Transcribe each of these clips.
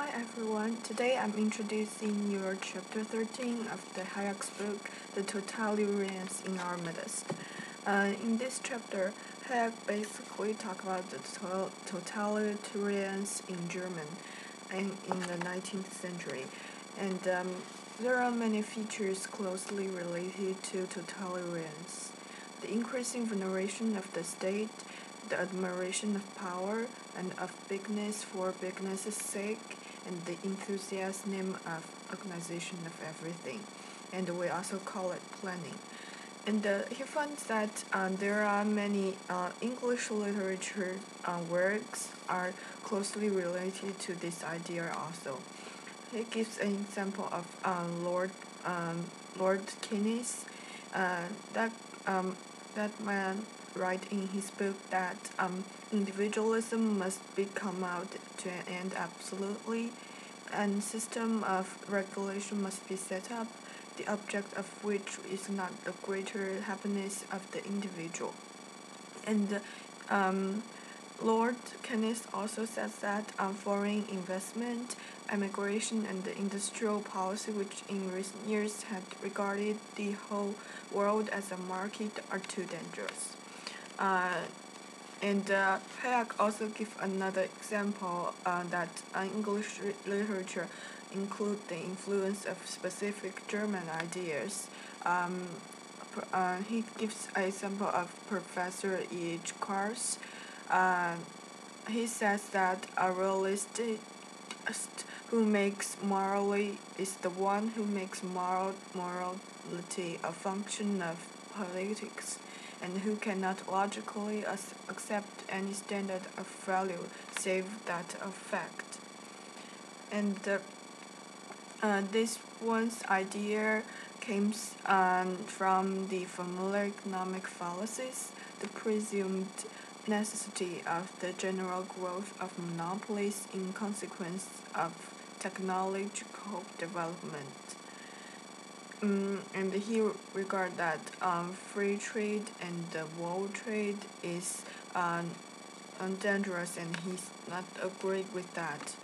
Hi everyone, today I'm introducing your Chapter 13 of the Hayek's book, The Totalitarians in Our Midest. In this chapter, Hayek basically talks about the totalitarians in Germany in the 19th century, and there are many features closely related to totalitarians. The increasing veneration of the state, the admiration of power and of bigness for bigness' sake, and the enthusiasm of organization of everything, and we also call it planning. And he finds that there are many English literature works are closely related to this idea also. He gives an example of Lord Keynes. Uh, that that man write in his book that individualism must be come out to an end absolutely, and system of regulation must be set up, the object of which is not the greater happiness of the individual. And Lord Keynes also says that foreign investment, immigration, and the industrial policy, which in recent years had regarded the whole world as a market, are too dangerous. And Hayek also gives another example that English literature include the influence of specific German ideas. He gives an example of Professor E.H. Kars. Uh, he says that a realist who makes morally is the one who makes morality a function of politics, and who cannot logically accept any standard of value save that of fact. And this one's idea came from the familiar economic fallacies, the presumed necessity of the general growth of monopolies in consequence of technological development. And he regard that free trade and the world trade is dangerous, and he's not agreed with that.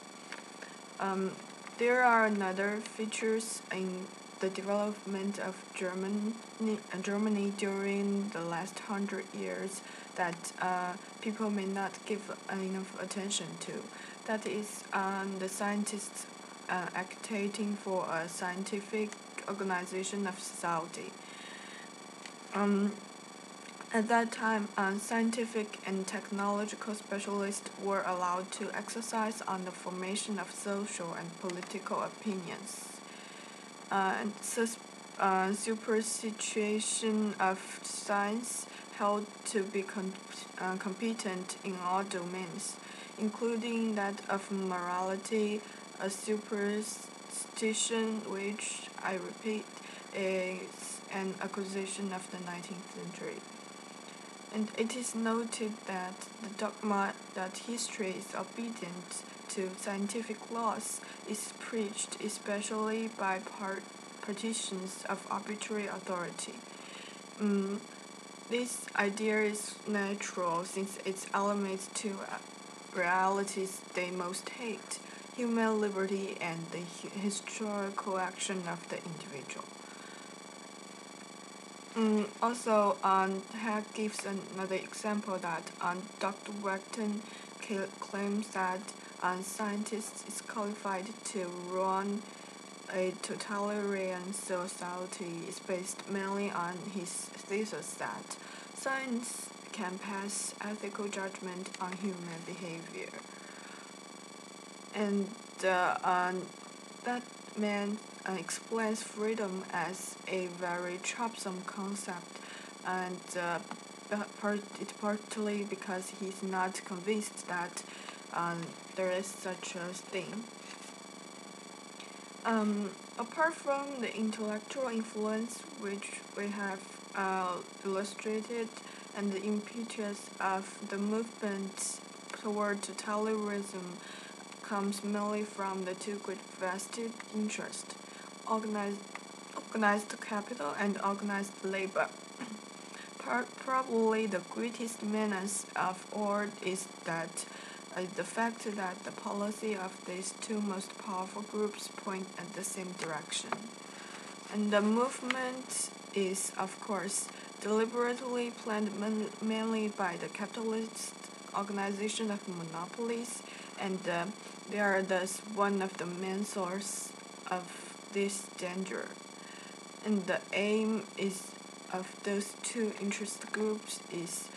There are another features in the development of Germany during the last 100 years that people may not give enough attention to. That is the scientists agitating for a scientific organization of society. At that time, scientific and technological specialists were allowed to exercise on the formation of social and political opinions. And superstition of science held to be competent in all domains, including that of morality, a superstition which, I repeat, is an acquisition of the 19th century. And it is noted that the dogma that history is obedient to scientific laws is preached especially by partitions of arbitrary authority. This idea is natural since it eliminates two realities they most hate: human liberty and the historical action of the individual. Also, Hack gives another example that Dr. Wagton claims that scientists is qualified to run a totalitarian society is based mainly on his thesis that science can pass ethical judgment on human behavior. And that man explains freedom as a very troublesome concept, and it's partly because he's not convinced that there is such a thing. Apart from the intellectual influence which we have illustrated, and the impetus of the movement toward totalitarianism comes mainly from the two great vested interests: organized capital and organized labor. Probably the greatest menace of all is that the fact that the policy of these two most powerful groups point at the same direction. And the movement is, of course, deliberately planned mainly by the capitalist organization of monopolies, and they are thus one of the main sources of this danger. And the aim is of those two interest groups is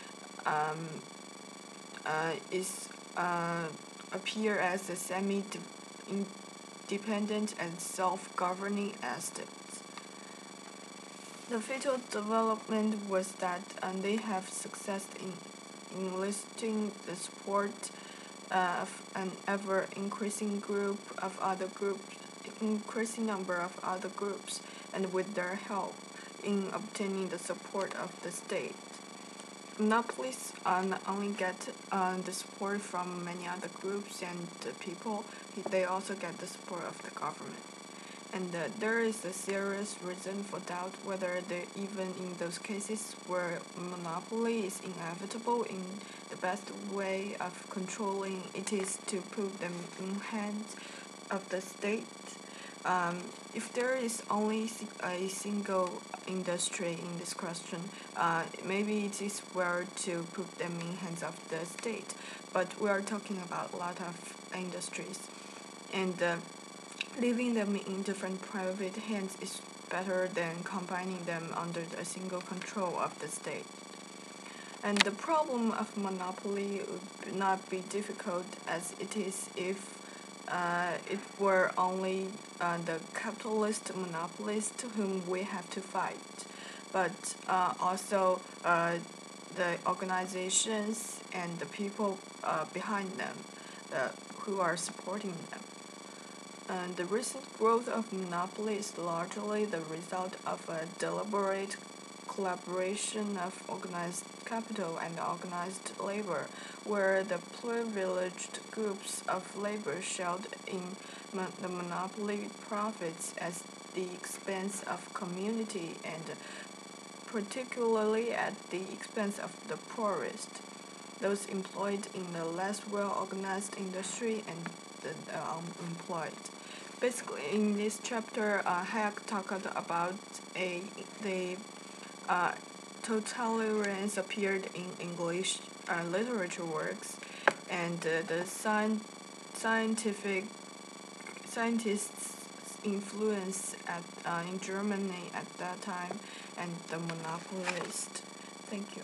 appear as a semi-independent and self-governing estates. The fatal development was that they have success in enlisting the support of an ever-increasing number of other groups, and with their help in obtaining the support of the state. Monopolies not only get the support from many other groups and people, they also get the support of the government. And there is a serious reason for doubt whether even in those cases where monopoly is inevitable, in the best way of controlling it is to put them in hands of the state. If there is only a single industry in this question, maybe it is well to put them in hands of the state. But we are talking about a lot of industries, and leaving them in different private hands is better than combining them under a single control of the state. And the problem of monopoly would not be difficult as it is if it were only the capitalist monopolist whom we have to fight, but also the organizations and the people behind them who are supporting them. The recent growth of monopoly is largely the result of a deliberate collaboration of organized capital and organized labor, where the privileged groups of labor shared in the monopoly profits at the expense of community, and particularly at the expense of the poorest, those employed in the less well-organized industry and the unemployed. Basically, in this chapter, Hayek talked about the totalitarians appeared in English literature works, and the scientists' influence in Germany at that time, and the monopolist. Thank you.